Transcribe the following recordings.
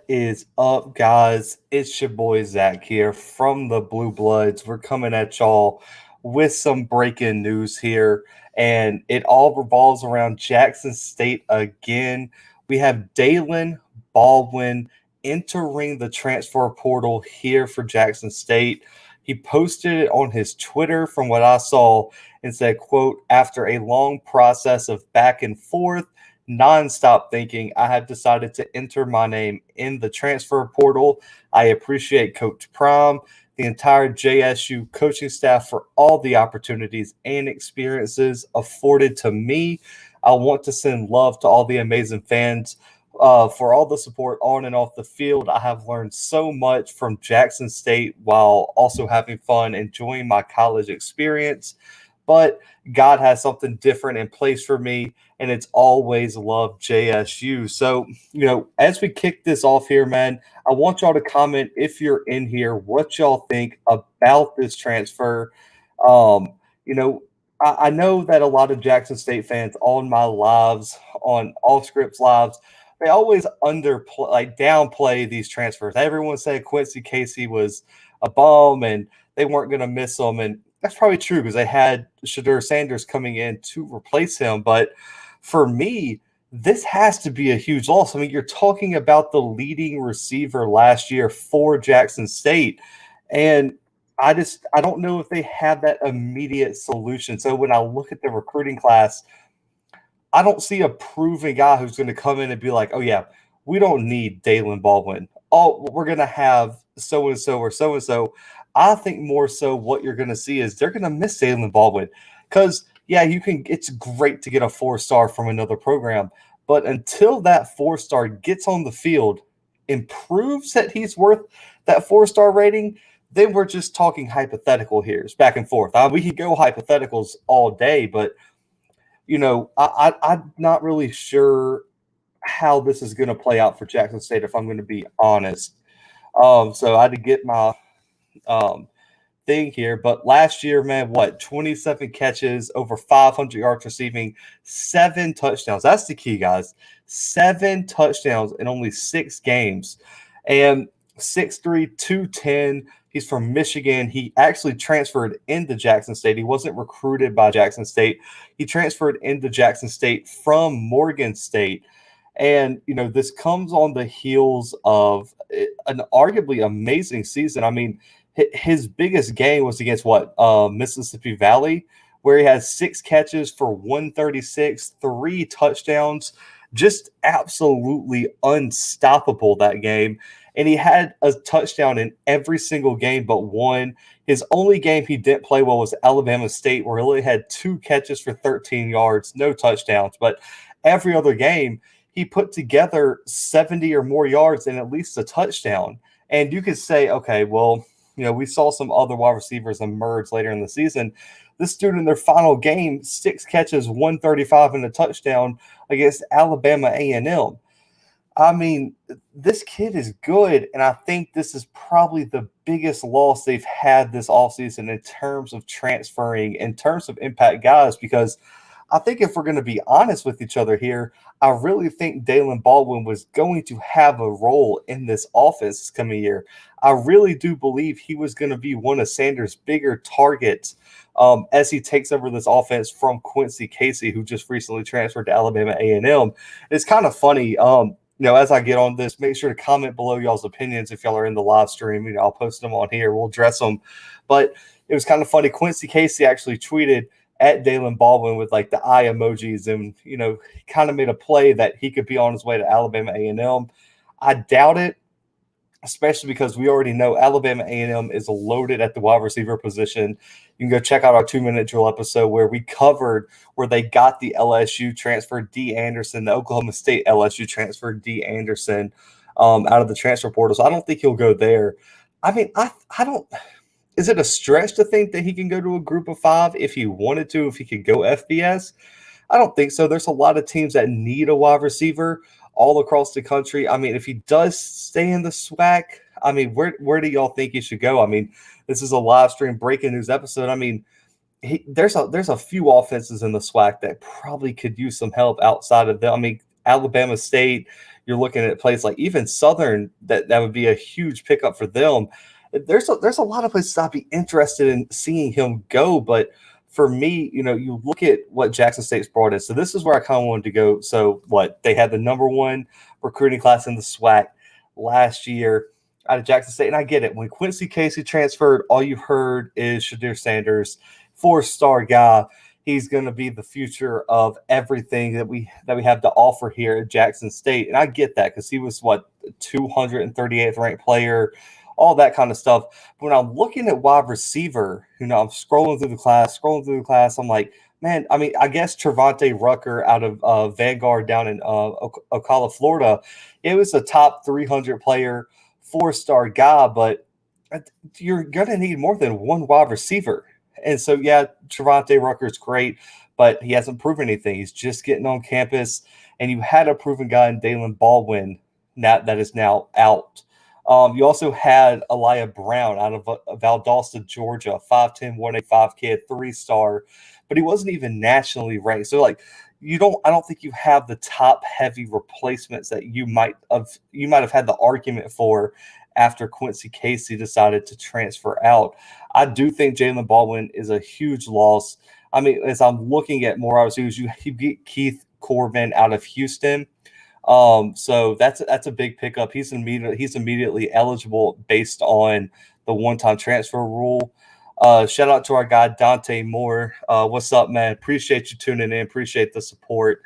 What is up, guys? It's your boy Zach here from the Bluebloods. We're coming at y'all with some breaking news here, and it all revolves around Jackson State again. We have Daylen Baldwin entering the transfer portal here for Jackson State. He posted it on his Twitter from what I saw and said, quote, after a long process of back and forth, nonstop thinking, I have decided to enter my name in the transfer portal. I appreciate Coach Prime, the entire JSU coaching staff for all the opportunities and experiences afforded to me. I want to send love to all the amazing fans for all the support on and off the field. I have learned so much from Jackson State while also having fun, enjoying my college experience. But God has something different in place for me, and it's always love JSU. So, as we kick this off here, man, I want y'all to comment if you're in here, what y'all think about this transfer. Um, you know, I know that a lot of Jackson State fans on my lives, on All Scripts lives, they always downplay these transfers. Everyone said Quincy Casey was a bum and they weren't going to miss him, and that's probably true because they had Shadur Sanders coming in to replace him. But for me, this has to be a huge loss. I mean, you're talking about the leading receiver last year for Jackson State, and I don't know if they have that immediate solution. So when I look at the recruiting class, I don't see a proven guy who's going to come in and be like, oh, yeah, we don't need Daylen Baldwin. Oh, we're going to have so-and-so or so-and-so. I think more so what you're going to see is they're going to miss Daylen Baldwin because, yeah, it's great to get a 4-star from another program. But until that 4-star gets on the field and proves that he's worth that 4-star rating, then we're just talking hypothetical here. It's back and forth. We can go hypotheticals all day, but – I'm not really sure how this is going to play out for Jackson State, if I'm going to be honest. So I had to get my thing here. But last year, man, 27 catches, over 500 yards receiving, 7 touchdowns. That's the key, guys. 7 touchdowns in only 6 games. And 6'3", 210. He's from Michigan. He actually transferred into Jackson State. He wasn't recruited by Jackson State. He transferred into Jackson State from Morgan State. And, this comes on the heels of an arguably amazing season. I mean, his biggest game was against Mississippi Valley, where he had 6 catches for 136, 3 touchdowns, just absolutely unstoppable that game. And he had a touchdown in every single game but one. His only game he didn't play well was Alabama State, where he only had 2 catches for 13 yards, no touchdowns. But every other game, he put together 70 or more yards and at least a touchdown. And you could say, okay, well, we saw some other wide receivers emerge later in the season. This dude in their final game, 6 catches, 135 and a touchdown against Alabama A&M. I mean, this kid is good, and I think this is probably the biggest loss they've had this offseason in terms of transferring, in terms of impact guys, because I think if we're going to be honest with each other here, I really think Daylen Baldwin was going to have a role in this offense this coming year. I really do believe he was going to be one of Sanders' bigger targets as he takes over this offense from Quincy Casey, who just recently transferred to Alabama A&M. It's kind of funny. As I get on this, make sure to comment below y'all's opinions if y'all are in the live stream. I'll post them on here. We'll address them. But it was kind of funny. Quincy Casey actually tweeted at Daylen Baldwin with the eye emojis, and he kind of made a play that he could be on his way to Alabama A&M. I doubt it, especially because we already know Alabama A&M is loaded at the wide receiver position. You can go check out our 2-minute drill episode where we covered where they got the LSU transfer D. Anderson, the Oklahoma State LSU transfer D. Anderson out of the transfer portal. So I don't think he'll go there. I mean, I don't – is it a stretch to think that he can go to a group of 5 if he wanted to, if he could go FBS? I don't think so. There's a lot of teams that need a wide receiver all across the country. I mean, if he does stay in the SWAC, I mean, where do y'all think he should go? I mean, this is a live stream breaking news episode. I mean, there's a few offenses in the SWAC that probably could use some help outside of them. I mean, Alabama State. You're looking at places like even Southern. That would be a huge pickup for them. There's a lot of places I'd be interested in seeing him go, but for me, you look at what Jackson State's brought in. So this is where I kind of wanted to go. So what they had the number one recruiting class in the SWAC last year out of Jackson State, and I get it. When Quincy Casey transferred, all you heard is Shadir Sanders, 4-star guy. He's going to be the future of everything that we have to offer here at Jackson State, and I get that because he was 238th ranked player, all that kind of stuff. But when I'm looking at wide receiver, I'm scrolling through the class. I'm like, man, I mean, I guess Trevante Rucker out of Vanguard down in Ocala, Florida, it was a top 300 player, 4-star guy, but you're going to need more than one wide receiver. And so, yeah, Trevante Rucker is great, but he hasn't proven anything. He's just getting on campus, and you had a proven guy in Daylen Baldwin that is now out. You also had Elijah Brown out of Valdosta, Georgia, 5'10", 185 kid, 3-star, but he wasn't even nationally ranked. So, I don't think you have the top heavy replacements that you might have had the argument for after Quincy Casey decided to transfer out. I do think Daylen Baldwin is a huge loss. I mean, as I'm looking at more receivers, you get Keith Corbin out of Houston. So that's a big pickup. He's immediately eligible based on the one-time transfer rule. Shout out to our guy Dante Moore. What's up, man? Appreciate you tuning in. Appreciate the support.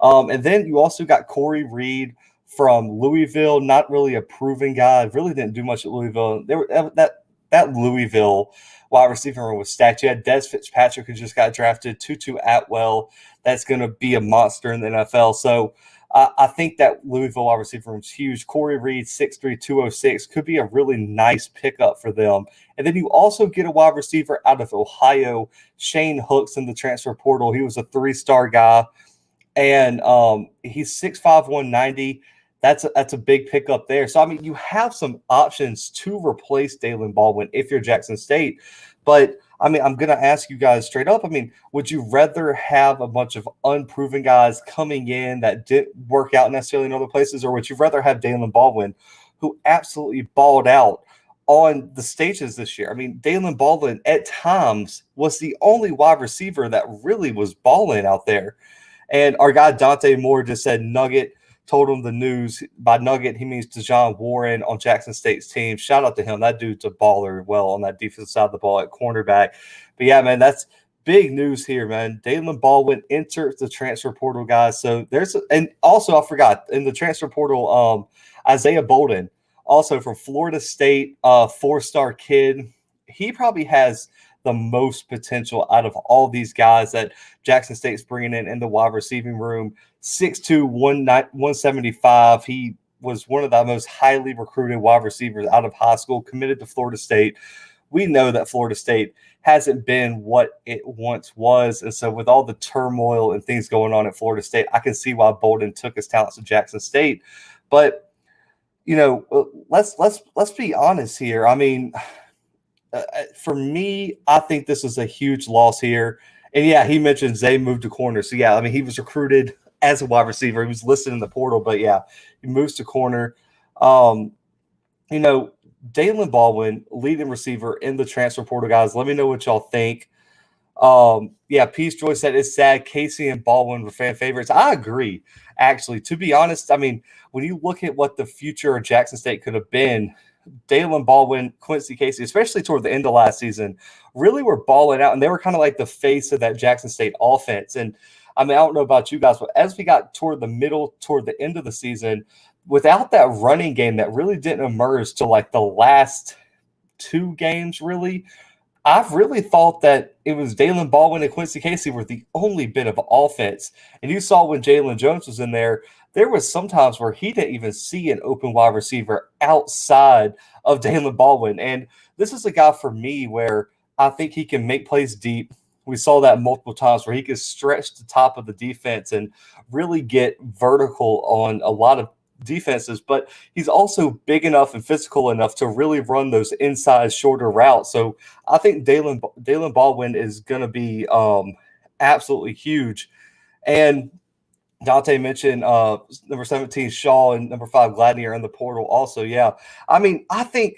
And then you also got Corey Reed from Louisville. Not really a proven guy. Really didn't do much at Louisville. That Louisville wide receiver room was stacked. You had Des Fitzpatrick, who just got drafted. Tutu Atwell, that's going to be a monster in the NFL. So I think that Louisville wide receiver room is huge. Corey Reed, 6'3", 206, could be a really nice pickup for them. And then you also get a wide receiver out of Ohio, Shane Hooks, in the transfer portal. He was a 3-star guy, and he's 6'5", 190. That's a big pickup there. So, I mean, you have some options to replace Daylen Baldwin if you're Jackson State. But, I mean, I'm going to ask you guys straight up. I mean, would you rather have a bunch of unproven guys coming in that didn't work out necessarily in other places, or would you rather have Daylen Baldwin, who absolutely balled out on the stages this year? I mean, Daylen Baldwin at times was the only wide receiver that really was balling out there. And our guy Dante Moore just said Nugget told him the news. By Nugget, he means DeJon Warren on Jackson State's team. Shout out to him. That dude's a baller on that defensive side of the ball at cornerback. But, yeah, man, that's big news here, man. Daylen Baldwin enters the transfer portal, guys. So and also I forgot, in the transfer portal, Isaiah Bolden, also from Florida State, 4-star kid. He probably has the most potential out of all these guys that Jackson State's bringing in the wide receiving room. 6'2", 175. He was one of the most highly recruited wide receivers out of high school, committed to Florida State. We know that Florida State hasn't been what it once was. And so with all the turmoil and things going on at Florida State, I can see why Bolden took his talents to Jackson State. But, let's be honest here. I mean, for me, I think this is a huge loss here. And, yeah, he mentioned Zay moved to corner. So, yeah, I mean, he was recruited as a wide receiver. He was listed in the portal, but, yeah, he moves to corner. Daylen Baldwin, leading receiver in the transfer portal, guys. Let me know what y'all think. Peace Joy said it's sad Casey and Baldwin were fan favorites. I agree, actually. To be honest, I mean, when you look at what the future of Jackson State could have been, Daylen Baldwin, Quincy Casey, especially toward the end of last season, really were balling out, and they were kind of like the face of that Jackson State offense. And, I mean, I don't know about you guys, but as we got toward the end of the season, without that running game that really didn't emerge till like the last 2 games, really, I've really thought that it was Daylen Baldwin and Quincy Casey were the only bit of offense. And you saw when Jalen Jones was in there was some times where he didn't even see an open wide receiver outside of Daylen Baldwin. And this is a guy for me where I think he can make plays deep. We saw that multiple times where he could stretch the top of the defense and really get vertical on a lot of defenses, but he's also big enough and physical enough to really run those inside shorter routes. So I think Daylen Baldwin is going to be absolutely huge. And Dante mentioned number 17 Shaw and number 5 Gladney are in the portal also. Yeah. I mean, I think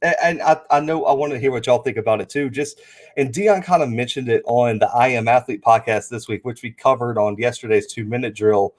and I know I want to hear what y'all think about it too. Just and Dion kind of mentioned it on the I Am Athlete podcast this week, which we covered on yesterday's 2 minute drill.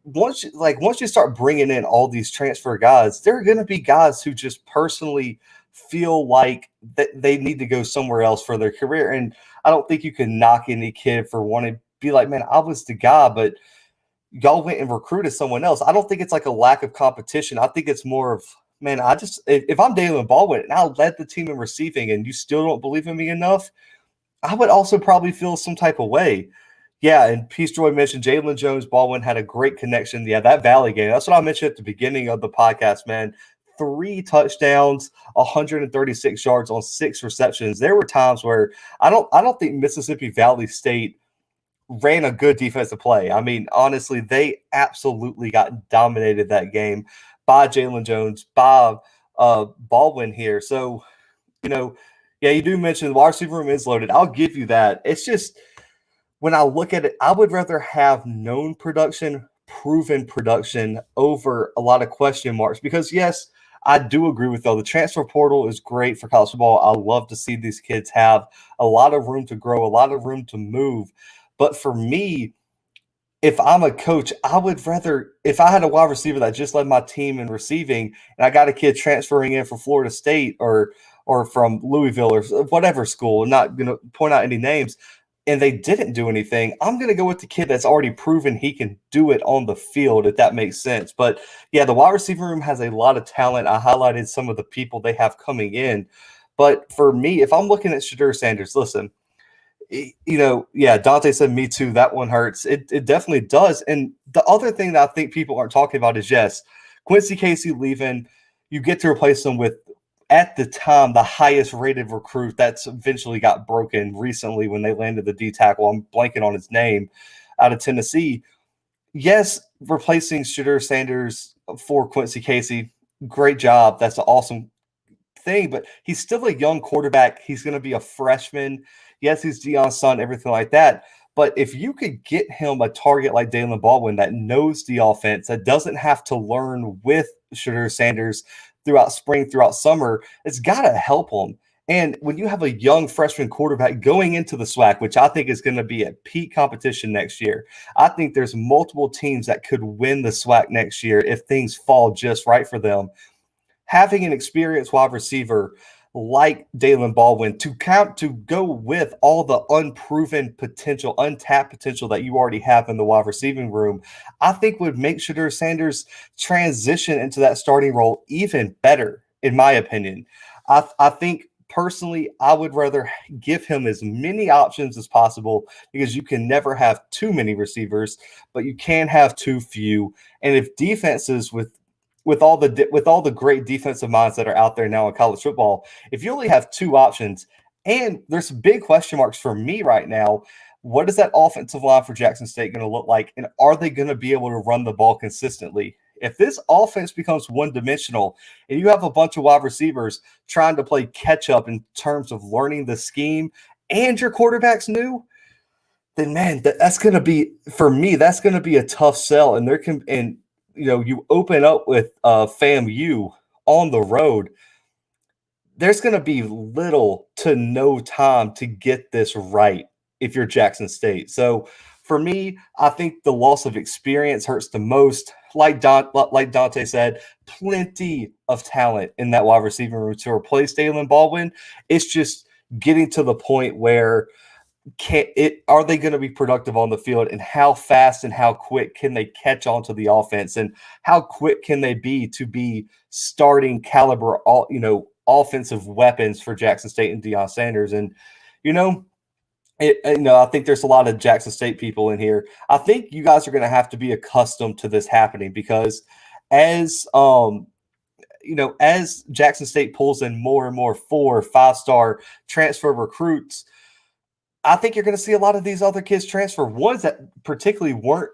Once you start bringing in all these transfer guys, there are going to be guys who just personally feel like that they need to go somewhere else for their career. And I don't think you can knock any kid for wanting to be like, man, I was the guy, but y'all went and recruited someone else. I don't think it's like a lack of competition. I think it's more of, man, if I'm Daylen Baldwin and I led the team in receiving and you still don't believe in me enough, I would also probably feel some type of way. Yeah, and Peace Joy mentioned Jalen Jones Baldwin had a great connection. Yeah, that Valley game. That's what I mentioned at the beginning of the podcast, man. 3 touchdowns, 136 yards on 6 receptions. There were times where I don't think Mississippi Valley State ran a good defensive play. I mean, honestly, they absolutely got dominated that game by Jalen Jones, by Baldwin here. So, you know, yeah, you do mention the wide receiver room is loaded. I'll give you that. It's just when I look at it, I would rather have known production, proven production over a lot of question marks because, yes, I do agree with though. The transfer portal is great for college football. I love to see these kids have a lot of room to grow, a lot of room to move. But for me, if I'm a coach, I would rather if I had a wide receiver that just led my team in receiving, and I got a kid transferring in from Florida State or from Louisville or whatever school, I'm not going to point out any names, and they didn't do anything, I'm going to go with the kid that's already proven he can do it on the field, if that makes sense. But yeah, the wide receiver room has a lot of talent. I highlighted some of the people they have coming in. But for me, if I'm looking at Shadur Sanders, listen, yeah, Dante said me too. That one hurts. It definitely does. And the other thing that I think people aren't talking about is yes, Quincy Casey leaving, you get to replace him with at the time the highest rated recruit that's eventually got broken recently when they landed the D tackle. I'm blanking on his name out of Tennessee. Yes, replacing Shadur Sanders for Quincy Casey, great job. That's an awesome thing, but he's still a young quarterback. He's going to be a freshman. Yes, he's Deion's son, everything like that. But if you could get him a target like Daylen Baldwin that knows the offense, that doesn't have to learn with Shadur Sanders throughout spring, throughout summer, it's got to help him. And when you have a young freshman quarterback going into the SWAC, which I think is going to be a peak competition next year, I think there's multiple teams that could win the SWAC next year if things fall just right for them. Having an experienced wide receiver like Daylen Baldwin to go with all the unproven potential, untapped potential that you already have in the wide receiving room, I think would make Shadur Sanders transition into that starting role even better, in my opinion. I think personally, I would rather give him as many options as possible because you can never have too many receivers, but you can have too few. And if defenses with all the great defensive minds that are out there now in college football, if you only have two options, and there's some big question marks for me right now, what is that offensive line for Jackson State going to look like, and are they going to be able to run the ball consistently? If this offense becomes one-dimensional and you have a bunch of wide receivers trying to play catch-up in terms of learning the scheme and your quarterback's new, then man, that's going to be for me. That's going to be a tough sell, and you open up with FAMU on the road. There's going to be little to no time to get this right if you're Jackson State. So for me, I think the loss of experience hurts the most. Like Dante said, plenty of talent in that wide receiver room to replace Daylen Baldwin. It's just getting to the point where are they going to be productive on the field, and how fast and how quick can they catch on to the offense, and how quick can they be to be starting caliber offensive weapons for Jackson State and Deion Sanders. And I think there's a lot of Jackson State people in here. I think you guys are going to have to be accustomed to this happening because as as Jackson State pulls in more and more 4- or 5-star transfer recruits, I think you're going to see a lot of these other kids transfer. Ones that particularly weren't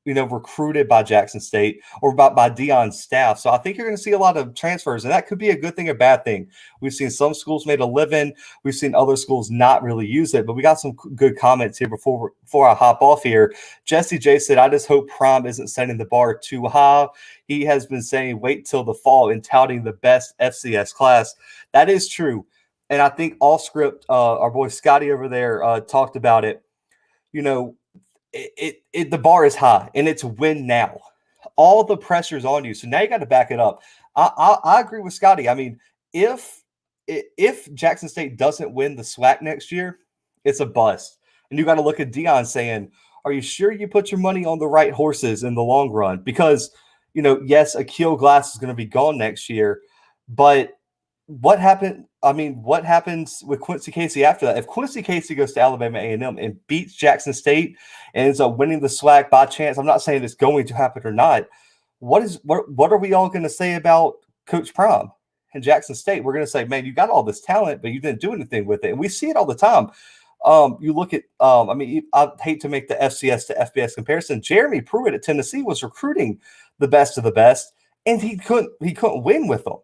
recruited by Jackson State or by Deion's staff. So I think you're going to see a lot of transfers, and that could be a good thing or bad thing. We've seen some schools made a living. We've seen other schools not really use it, but we got some good comments here before I hop off here. Jesse J said, I just hope Prime isn't setting the bar too high. He has been saying wait till the fall and touting the best FCS class. That is true. And I think All Script, our boy Scotty over there, talked about it. The bar is high, and it's win now. All the pressure's on you, so now you got to back it up. I agree with Scotty. I mean, if Jackson State doesn't win the SWAC next year, it's a bust. And you got to look at Deion saying, "Are you sure you put your money on the right horses in the long run?" Because yes, Akil Glass is going to be gone next year, but what happened? I mean, what happens with Quincy Casey after that? If Quincy Casey goes to Alabama A&M and beats Jackson State and ends up winning the SWAC by chance, I'm not saying it's going to happen or not. What are we all going to say about Coach Prime and Jackson State? We're going to say, man, you got all this talent, but you didn't do anything with it. And we see it all the time. You look at, I hate to make the FCS to FBS comparison. Jeremy Pruitt at Tennessee was recruiting the best of the best, and he couldn't win with them.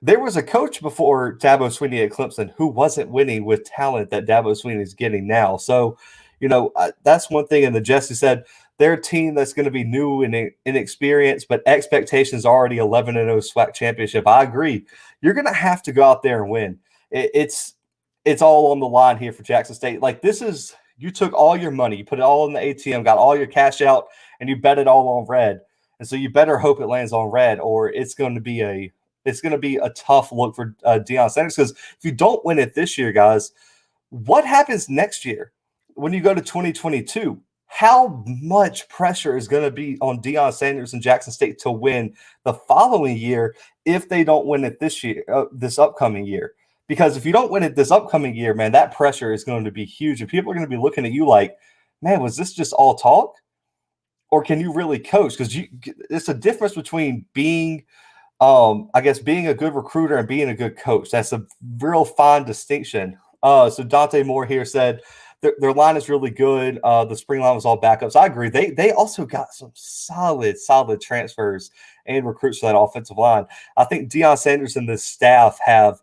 There was a coach before Dabo Swinney at Clemson who wasn't winning with talent that Dabo Swinney is getting now. So, that's one thing. And the Jesse said they're a team that's going to be new and inexperienced, but expectations already 11-0 SWAC championship. I agree. You're going to have to go out there and win. It's all on the line here for Jackson State. Like, you took all your money, you put it all in the ATM, got all your cash out, and you bet it all on red. And so you better hope it lands on red, or it's going to be a tough look for Deion Sanders, because if you don't win it this year, guys, what happens next year when you go to 2022? How much pressure is going to be on Deion Sanders and Jackson State to win the following year if they don't win it this upcoming year? Because if you don't win it this upcoming year, man, that pressure is going to be huge, and people are going to be looking at you like, man, was this just all talk, or can you really coach? Because it's a difference between being being a good recruiter and being a good coach. That's a real fine distinction. So Dante Moore here said their line is really good. The spring line was all backups. I agree. They also got some solid transfers and recruits for that offensive line. I think Deion Sanders and the staff have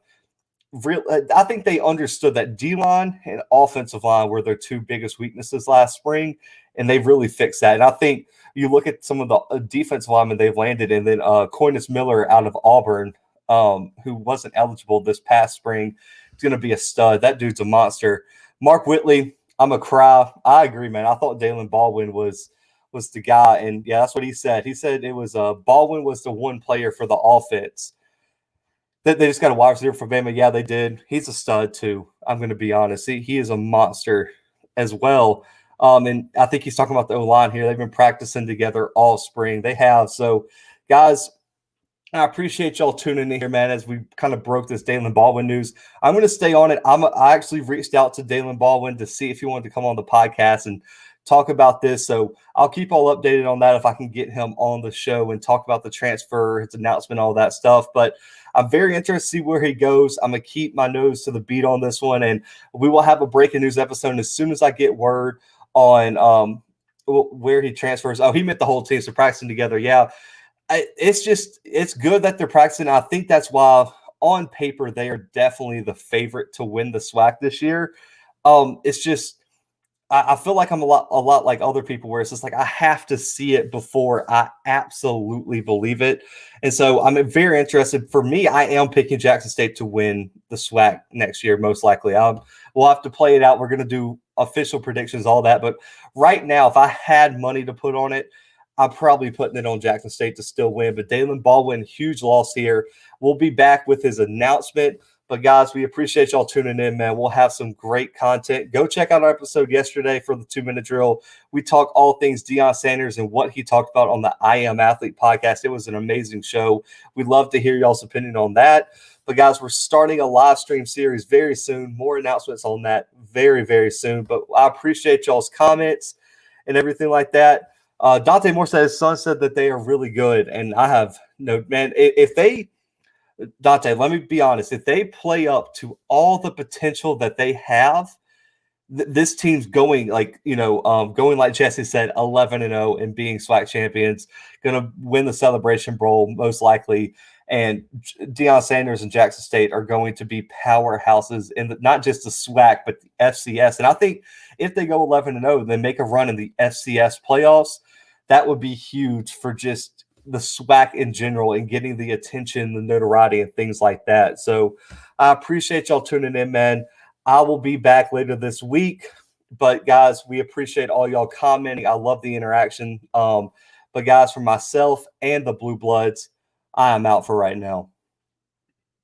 I think they understood that D-line and offensive line were their two biggest weaknesses last spring, and they've really fixed that. And I think you look at some of the defensive linemen they've landed, and then Coinus Miller out of Auburn, who wasn't eligible this past spring, is going to be a stud. That dude's a monster. Mark Whitley, I'm a cry. I agree, man. I thought Daylen Baldwin was the guy, and yeah, that's what he said. He said it was Baldwin was the one player for the offense. They just got a wide receiver for Bama. Yeah, they did. He's a stud, too. I'm going to be honest. He is a monster as well. And I think he's talking about the O-line here. They've been practicing together all spring. They have. So, guys, I appreciate y'all tuning in here, man, as we kind of broke this Daylen Baldwin news. I'm going to stay on it. I actually reached out to Daylen Baldwin to see if he wanted to come on the podcast and talk about this. So I'll keep all updated on that if I can get him on the show and talk about the transfer, his announcement, all that stuff. But I'm very interested to see where he goes. I'm going to keep my nose to the beat on this one, and we will have a breaking news episode as soon as I get word on where he transfers. Oh, he met the whole team, so practicing together. Yeah, it's good that they're practicing. I think that's why on paper they are definitely the favorite to win the SWAC this year. It's just I feel like I'm a lot like other people, where it's just like I have to see it before I absolutely believe it. And so I'm very interested. For me, I am picking Jackson State to win the SWAC next year, most likely. We'll have to play it out. We're going to do official predictions, all that. But right now, if I had money to put on it, I'm probably putting it on Jackson State to still win. But Daylen Baldwin, huge loss here. We'll be back with his announcement. But, guys, we appreciate y'all tuning in, man. We'll have some great content. Go check out our episode yesterday for the 2-minute drill. We talk all things Deion Sanders and what he talked about on the I Am Athlete podcast. It was an amazing show. We'd love to hear y'all's opinion on that. But, guys, we're starting a live stream series very soon. More announcements on that very, very soon. But I appreciate y'all's comments and everything like that. Dante Moore said his son said that they are really good. And I have no – man, if they – Dante, let me be honest. If they play up to all the potential that they have, this team's going going like Jesse said, 11-0 and being SWAC champions, going to win the Celebration Bowl most likely. And Deion Sanders and Jackson State are going to be powerhouses in not just the SWAC but the FCS. And I think if they go 11-0, then make a run in the FCS playoffs, that would be huge for just the SWAC in general and getting the attention, the notoriety, and things like that. So I appreciate y'all tuning in, man. I will be back later this week. But guys, we appreciate all y'all commenting. I love the interaction. But guys, for myself and the Blue Bloods, I am out for right now.